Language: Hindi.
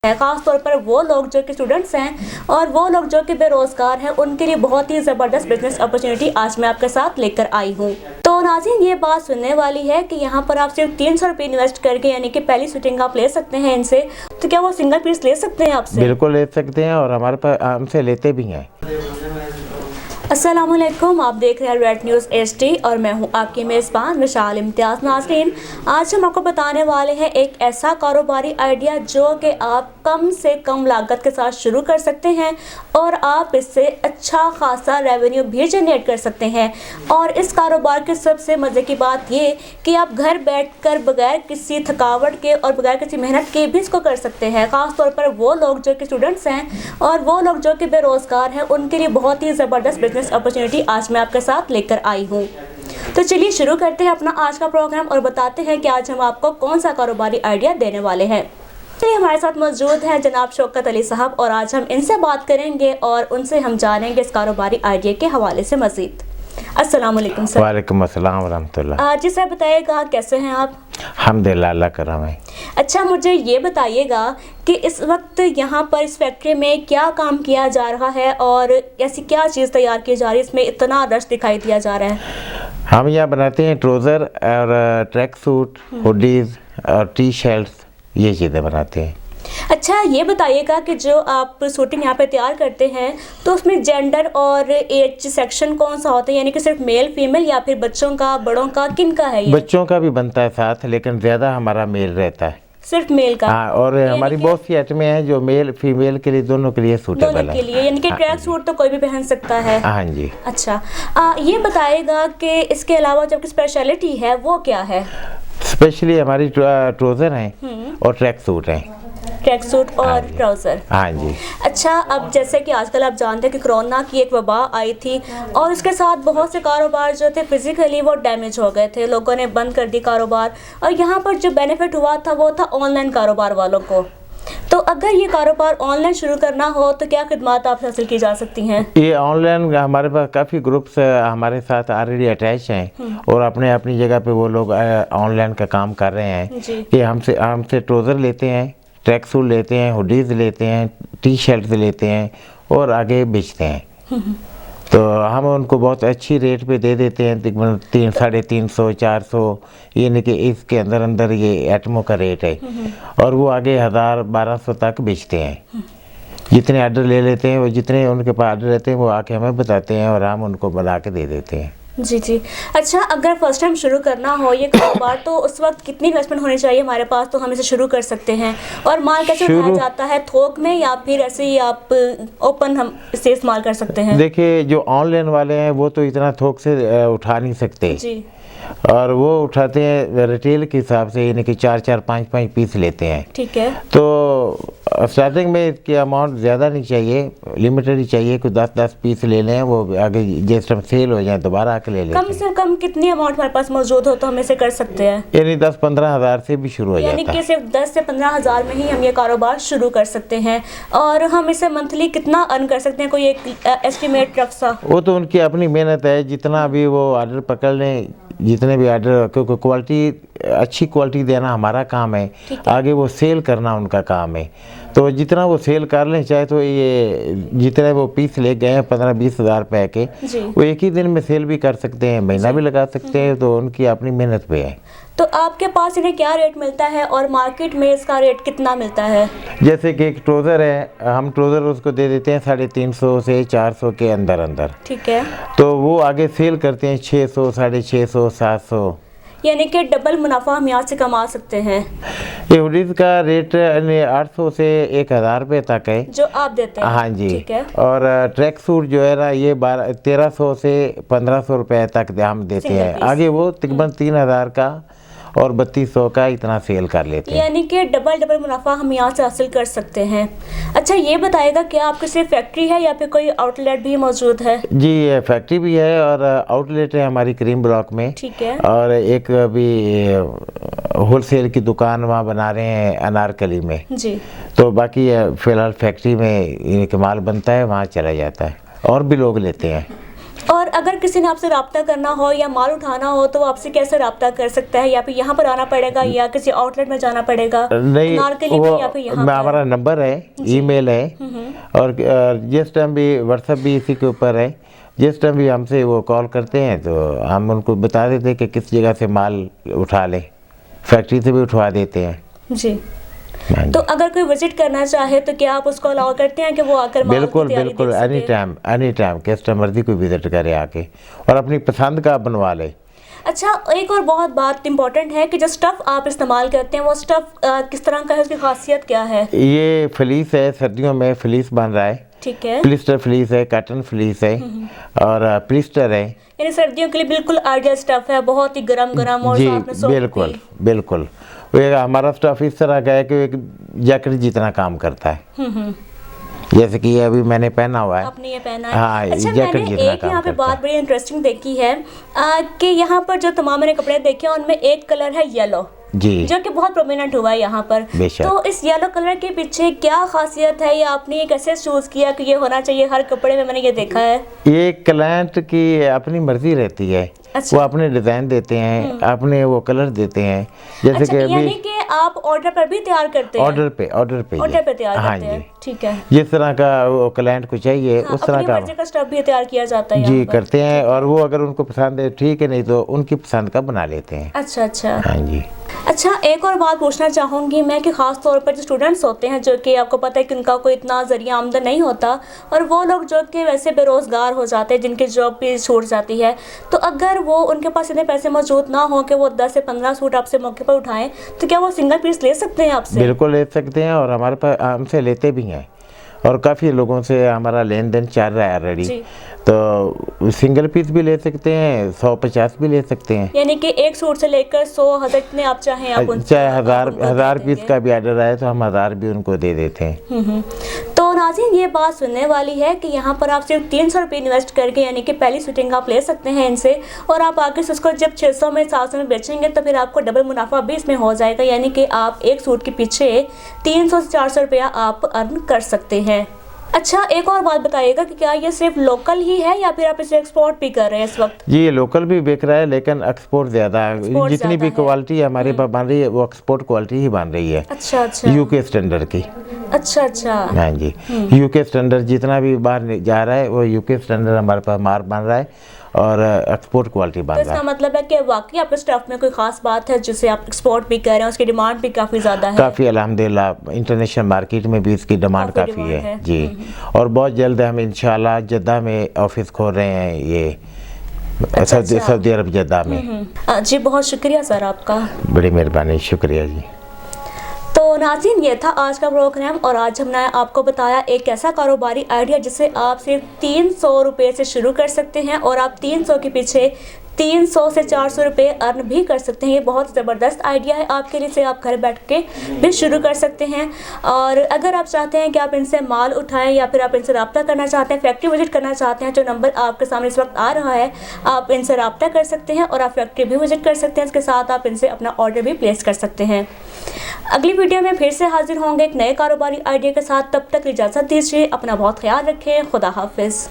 है, खास तौर पर वो लोग जो कि स्टूडेंट्स हैं और वो लोग जो कि बेरोज़गार हैं, उनके लिए बहुत ही ज़बरदस्त बिजनेस अपॉर्चुनिटी आज मैं आपके साथ लेकर आई हूँ। तो नाज़रीन, ये बात सुनने वाली है कि यहाँ पर आप सिर्फ 300 रुपये इन्वेस्ट करके यानी कि पहली शूटिंग आप ले सकते हैं इनसे। तो क्या वो सिंगल पीस ले सकते हैं आपसे? बिल्कुल ले सकते हैं और हमारे पास हमसे लेते भी हैं। अस्सलामुअलैकुम, आप देख रहे हैं रेड न्यूज़ HD और मैं हूं आपकी मेज़बान विशाल इम्तियाज़। नाज़रीन, आज हम आपको बताने वाले हैं एक ऐसा कारोबारी आइडिया जो कि आप कम से कम लागत के साथ शुरू कर सकते हैं और आप इससे अच्छा खासा रेवेन्यू भी जनरेट कर सकते हैं। और इस कारोबार की सबसे मज़े की बात ये कि आप घर बैठकर बगैर किसी थकावट के और बगैर किसी मेहनत के भी इसको कर सकते हैं। ख़ास तौर पर वो लोग जो कि स्टूडेंट्स हैं और वो लोग जो कि बेरोज़गार हैं, उनके लिए बहुत ही ज़बरदस्त बिजनेस अपॉर्चुनिटी आज मैं आपके साथ लेकर आई हूँ। तो चलिए शुरू करते हैं अपना आज का प्रोग्राम और बताते हैं कि आज हम आपको कौन सा कारोबारी आइडिया देने वाले हैं। तो हमारे साथ मौजूद हैं जनाब शौकत अली साहब और आज हम इनसे बात करेंगे और उनसे हम जानेंगे इस कारोबारी आइडिया के हवाले से मज़ीद। अस्सलाम वालेकुम सर। वालेकुम अस्सलाम वरहमतुल्लाह। जी सर, बताइएगा कैसे हैं आप? अल्हम्दुलिल्लाह, अल्लाह करम है। अच्छा, मुझे ये बताइएगा कि इस वक्त यहाँ पर इस फैक्ट्री में क्या काम किया जा रहा है और ऐसी क्या चीज़ तैयार की जा रही है, इसमें इतना रश दिखाई दिया जा रहा है? हम यहाँ बनाते हैं ट्राउज़र और ट्रैक सूट, हुडीज़ और टी शर्ट्स, ये चीज़ें बनाते हैं। अच्छा, ये बताइएगा कि जो आप शूटिंग यहाँ पे तैयार करते हैं तो उसमें जेंडर और एज सेक्शन कौन सा होता है, यानी कि सिर्फ मेल फीमेल या फिर बच्चों का, बड़ों का, किन का है ये? बच्चों का भी बनता है साथ, लेकिन ज़्यादा हमारा मेल रहता है। सिर्फ मेल का? हाँ, और हमारी बहुत सी आइटमें हैं जो मेल फीमेल के लिए, दोनों के लिए सूटेबल है। दोनों के लिए, यानी कि ट्रैक सूट तो कोई भी पहन सकता है? हाँ जी। अच्छा, ये बताइएगा कि इसके अलावा जो स्पेशलिटी है वो क्या है? स्पेशली हमारी ट्राउज़र हैं और ट्रैक सूट हैं। ट्रैक सूट और ट्राउज़र? हाँ जी। अच्छा, अब जैसे कि आजकल आप जानते हैं कि कोरोना की एक वबा आई थी और उसके साथ बहुत से कारोबार जो थे फिज़िकली वो डैमेज हो गए थे, लोगों ने बंद कर दी कारोबार। और यहाँ पर जो बेनिफिट हुआ था वो था ऑनलाइन कारोबार वालों को। तो अगर ये कारोबार ऑनलाइन शुरू करना हो तो क्या खिदमात आपसे हासिल की जा सकती हैं? ये ऑनलाइन हमारे पास काफ़ी ग्रुप्स हमारे साथ ऑलरेडी अटैच हैं और अपनी जगह पे वो लोग ऑनलाइन का काम कर रहे हैं कि हमसे ट्राउज़र लेते हैं, ट्रैक सूट लेते हैं, हुडीज़ लेते हैं, टी शर्ट्स लेते हैं और आगे बेचते हैं। तो हम उनको बहुत अच्छी रेट पे दे देते हैं, तकरीबन 300, 400, यानी कि इसके अंदर ये आइटमों का रेट है। और वो आगे 1000, 1200 तक बेचते हैं। जितने आर्डर ले लेते हैं, वो जितने उनके पास आर्डर रहते हैं वो आके हमें बताते हैं और हम उनको बना के दे देते हैं। जी। अच्छा, अगर फर्स्ट टाइम शुरू करना हो ये कारोबार तो उस वक्त कितनी इन्वेस्टमेंट होनी चाहिए हमारे पास तो हम इसे शुरू कर सकते हैं? और माल कैसे उठाया जाता है, थोक में या फिर ऐसे ही आप ओपन हम इसे इस्तेमाल कर सकते हैं? देखिए, जो ऑनलाइन वाले हैं वो तो इतना थोक से उठा नहीं सकते जी। और वो उठाते हैं रिटेल के हिसाब से, यानी कि 4-4, 5-5 पीस लेते हैं। ठीक है। तो स्टार्टिंग में इसकी अमाउंट ज़्यादा नहीं चाहिए, लिमिटेड ही चाहिए, कुछ 10-10 पीस ले लें, वो आगे जिस टाइम सेल हो जाए दोबारा आके ले लें। कम से कम कितनी अमाउंट हमारे पास मौजूद हो तो हम इसे कर सकते हैं? यानी 10-15 हज़ार से भी शुरू हो जाता है। यानी कि सिर्फ 10 से 15 हज़ार में ही हम ये कारोबार शुरू कर सकते हैं। और हम इसे मंथली कितना अर्न कर सकते हैं, कोई एक एस्टिमेट रफ सा? वो तो उनकी अपनी मेहनत है, जितना भी वो आर्डर पकड़ लें, जितने भी आर्डर, क्योंकि क्वालिटी, अच्छी क्वालिटी देना हमारा काम है, आगे वो सेल करना उनका काम है। तो जितना वो सेल कर लें, चाहे तो ये जितने वो पीस ले गए हैं 15-20 हज़ार रुपये के, वो एक ही दिन में सेल भी कर सकते हैं, महीना भी लगा सकते हैं, तो उनकी अपनी मेहनत पे है। तो आपके पास इन्हें क्या रेट मिलता है और मार्केट में इसका रेट कितना मिलता है? जैसे कि एक ट्राउज़र है, हम ट्राउज़र उसको दे देते हैं 350 से 400 के अंदर। ठीक है। तो वो आगे सेल करते हैं 600, 650, 700, यानी कि डबल मुनाफा हम यहाँ से कमा सकते हैं। ये हुडीज़ का रेट 800 से 1000 रुपये तक है जो आप देते हैं? हाँ जी। ठीक है। और ट्रैक सूट जो है ना, ये 1300 से 1500 रुपये तक हम देते हैं। आगे वो तकरीबन 3000 का और 3200 का इतना सेल कर लेते हैं। यानी कि डबल मुनाफा हम यहाँ से हासिल कर सकते हैं। अच्छा, ये बताइएगा क्या आपकी सिर्फ फैक्ट्री है या फिर कोई आउटलेट भी मौजूद है? जी, ये फैक्ट्री भी है और आउटलेट है हमारी क्रीम ब्लॉक में। ठीक है। और एक अभी होलसेल की दुकान वहाँ बना रहे हैं अनारकली में। जी। तो बाकी फ़िलहाल फैक्ट्री में इनके माल बनता है, वहाँ चला जाता है और भी लोग लेते हैं। और अगर किसी ने आपसे रब्ता करना हो या माल उठाना हो तो वो आपसे कैसे रब्ता कर सकता है? या फिर यहाँ पर आना पड़ेगा या किसी आउटलेट में जाना पड़ेगा? नहीं, नारकली में या फिर यहाँ पर? हमारा नंबर है, ईमेल है, और जिस टाइम भी व्हाट्सएप भी इसी के ऊपर है। जिस टाइम भी हमसे वो कॉल करते हैं तो हम उनको बता देते हैं कि किस जगह से माल उठा लें, फैक्ट्री से भी उठवा देते हैं जी। तो अगर कोई विजिट करना चाहे तो क्या आप उसको अलाउ करते हैं कि वो आकर माल की बिल्कुल तैयारी बिल्कुल, देख सके? एनी टाइम कस्टमर कोई विजिट करे आके और अपनी पसंद का बनवा ले। अच्छा, एक और बहुत बात इम्पोर्टेंट है कि जो स्टफ़ आप इस्तेमाल करते हैं वो स्टफ़ किस तरह का है, उसकी खासियत क्या है? ये फ्लीस है, सर्दियों में फ्लीस बन रहा है। ठीक है। प्लिस्टर फ्लीस है, कॉटन फ्लीस है और प्लिस्टर है। यानी सर्दियों के लिए बिल्कुल आइडियल स्टफ़ है, बहुत ही गरम गरम और जी साथ में सॉफ्ट बिल्कुल भी। बिल्कुल। हमारा स्टफ इस तरह का है कि एक जैकेट जितना काम करता है। जैसे कि ये अभी मैंने पहना हुआ है। आपने ये पहना है? हाँ, अच्छा, जैकेट मैंने जितना एक काम यहाँ पे करता बात है। बड़ी इंटरेस्टिंग देखी है कि यहाँ पर जो तमाम मैंने कपड़े देखे हैं उनमें एक कलर है येलो, जी, जो कि बहुत प्रोमिनेंट हुआ है यहाँ पर। बेशक। तो इस येलो कलर के पीछे क्या खासियत है या आपने ये कैसे चूज किया कि ये होना चाहिए हर कपड़े में? मैंने ये देखा है। ये क्लाइंट की अपनी मर्जी रहती है। अच्छा। वो अपने डिज़ाइन देते हैं, अपने वो कलर देते हैं। जैसे अच्छा, कि यानी अभी कि आप ऑर्डर पर भी तैयार करते हैं? ऑर्डर पे ऑर्डर पे तैयार हाँ करते हैं, जी। ठीक है। जिस तरह का वो क्लाइंट को चाहिए हाँ, उस तरह अपनी का मर्जी का स्टफ भी तैयार किया जाता है जी यहाँ पर। करते हैं, और वो अगर उनको पसंद है ठीक है, नहीं तो उनकी पसंद का बना लेते हैं। अच्छा अच्छा। हाँ जी। अच्छा, एक और बात पूछना चाहूँगी मैं कि ख़ास तौर पर जो स्टूडेंट्स होते हैं जो कि आपको पता है कि उनका कोई इतना ज़रिया आमदन नहीं होता, और वो लोग जो कि वैसे बेरोज़गार हो जाते हैं, जिनकी जॉब भी छूट जाती है, तो अगर वो उनके पास इतने पैसे मौजूद ना हो कि वो 10 से 15 सूट आपसे मौके पर उठाएं, तो क्या वो सिंगल पीस ले सकते हैं आपसे? बिल्कुल ले सकते हैं, और हमारे पास हमसे लेते भी हैं, और काफ़ी लोगों से हमारा लेन देन चल रहा है ऑलरेडी। जी। तो सिंगल पीस भी ले सकते हैं, 150 भी ले सकते हैं। यानी कि एक सूट से लेकर 100 जितने आप चाहें आप चाहे आप उनको हज़ार दे पीस देंगे। का भी ऑर्डर आए तो हम 1000 भी उनको दे देते हैं। तो नाज़रीन, ये बात सुनने वाली है कि यहाँ पर आप सिर्फ 300 रुपये इन्वेस्ट करके यानी कि पहली शूटिंग आप ले सकते हैं इनसे, और आप आगे से उसको जब 600 में 700 में बेचेंगे तो फिर आपको डबल मुनाफा भी इसमें हो जाएगा। यानी कि आप एक सूट के पीछे 300 से 400 रुपया आप अर्न कर सकते हैं। अच्छा, एक और बात बताइएगा कि क्या ये सिर्फ लोकल ही है या फिर आप इसे एक्सपोर्ट भी कर रहे हैं इस वक्त? जी, ये लोकल भी बिक रहा है, लेकिन एक्सपोर्ट ज़्यादा है। एक्सपोर्ट जितनी ज़्यादा भी है। क्वालिटी हमारे पास बन रही है वो एक्सपोर्ट क्वालिटी ही बन रही है, अच्छा अच्छा। यूके स्टैंडर्ड की। अच्छा अच्छा। हाँ जी, यूके स्टैंडर्ड जितना भी बाहर जा रहा है वो यूके स्टैंडर्ड हमारे पास माल बन रहा है, और एक्सपोर्ट क्वालिटी बन तो रहा इसका है। मतलब है कि वाकई आपके स्टफ में कोई खास बात है जिसे आप एक्सपोर्ट भी कर रहे हैं, उसकी डिमांड भी काफ़ी ज़्यादा है? काफ़ी अल्हम्दुलिल्लाह इंटरनेशनल मार्केट में भी इसकी डिमांड काफ़ी काफ़ी डिमांड है है। जी। और बहुत जल्द हम इंशाल्लाह जद्दा में ऑफिस खोल रहे हैं, ये अच्छा। सऊदी अरब जद्दा में। जी, बहुत शुक्रिया सर आपका। बड़ी मेहरबानी, शुक्रिया जी। तो नाज़रीन, ये था आज का प्रोग्राम, और आज हमने आपको बताया एक ऐसा कारोबारी आइडिया जिसे आप सिर्फ 300 रुपये से शुरू कर सकते हैं, और आप 300 के पीछे 300 से 400 रुपये अर्न भी कर सकते हैं। ये बहुत ज़बरदस्त आइडिया है आपके लिए, से आप घर बैठ के भी शुरू कर सकते हैं। और अगर आप चाहते हैं कि आप इनसे माल उठाएं या फिर आप इनसे रब्ता करना चाहते हैं, फैक्ट्री विजिट करना चाहते हैं, जो नंबर आपके सामने इस वक्त आ रहा है, आप इनसे रब्ता कर सकते हैं और आप फैक्ट्री भी विजिट कर सकते हैं। इसके साथ आप इनसे अपना ऑर्डर भी प्लेस कर सकते हैं। अगली वीडियो में फिर से हाजिर होंगे एक नए कारोबारी आइडिया के साथ। तब तक इजाज़त दीजिए, अपना बहुत ख्याल रखें। खुदा हाफिज़।